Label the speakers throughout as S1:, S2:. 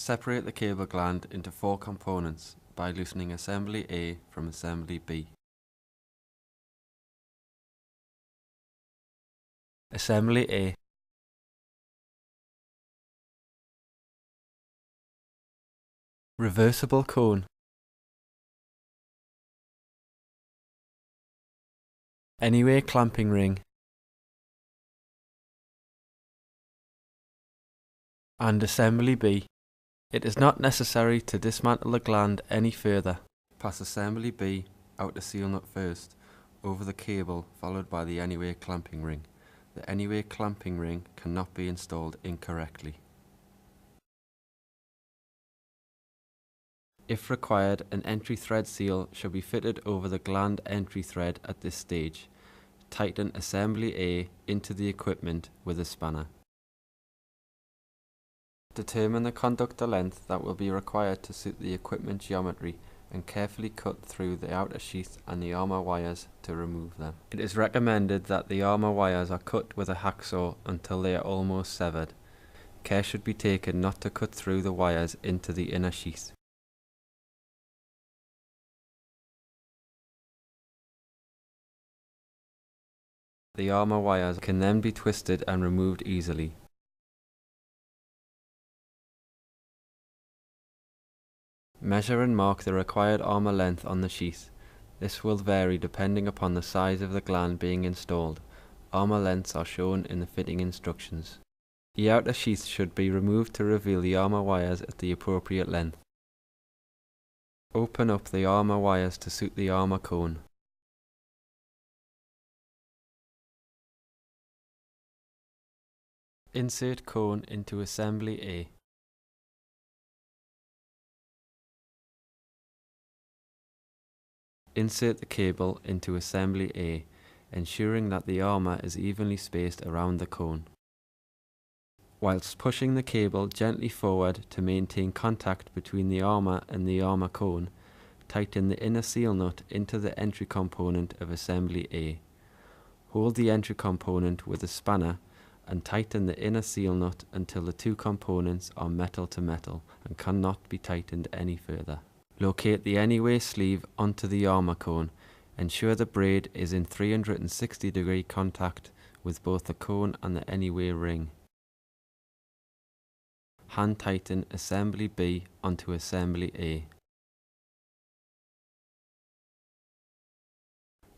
S1: Separate the cable gland into 4 components by loosening assembly A from assembly B. Assembly A. Reversible cone. Anyway clamping ring. And assembly B. It is not necessary to dismantle the gland any further. Pass assembly B out the seal nut first, over the cable followed by the anyway clamping ring. The anyway clamping ring cannot be installed incorrectly. If required, an entry thread seal should be fitted over the gland entry thread at this stage. Tighten assembly A into the equipment with a spanner. Determine the conductor length that will be required to suit the equipment geometry and carefully cut through the outer sheath and the armour wires to remove them. It is recommended that the armour wires are cut with a hacksaw until they are almost severed. Care should be taken not to cut through the wires into the inner sheath. The armour wires can then be twisted and removed easily. Measure and mark the required armour length on the sheath. This will vary depending upon the size of the gland being installed. Armour lengths are shown in the fitting instructions. The outer sheath should be removed to reveal the armour wires at the appropriate length. Open up the armour wires to suit the armour cone. Insert cone into assembly A. Insert the cable into assembly A, ensuring that the armour is evenly spaced around the cone. Whilst pushing the cable gently forward to maintain contact between the armour and the armour cone, tighten the inner seal nut into the entry component of assembly A. Hold the entry component with a spanner and tighten the inner seal nut until the 2 components are metal to metal and cannot be tightened any further. Locate the anyway sleeve onto the armour cone. Ensure the braid is in 360-degree contact with both the cone and the anyway ring. Hand tighten assembly B onto assembly A.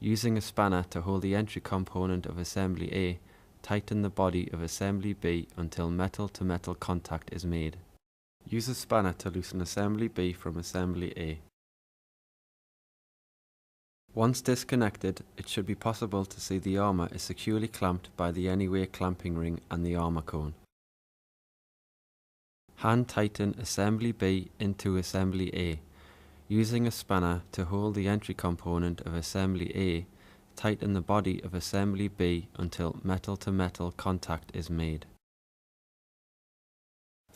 S1: Using a spanner to hold the entry component of assembly A, tighten the body of assembly B until metal to metal contact is made. Use a spanner to loosen assembly B from assembly A. Once disconnected, it should be possible to see the armour is securely clamped by the anyway clamping ring and the armour cone. Hand tighten assembly B into assembly A. Using a spanner to hold the entry component of assembly A, tighten the body of assembly B until metal to metal contact is made.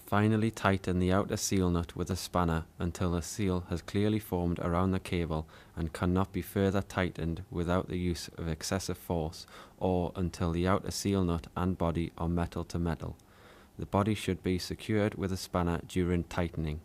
S1: Finally tighten the outer seal nut with a spanner until a seal has clearly formed around the cable and cannot be further tightened without the use of excessive force, or until the outer seal nut and body are metal to metal. The body should be secured with a spanner during tightening.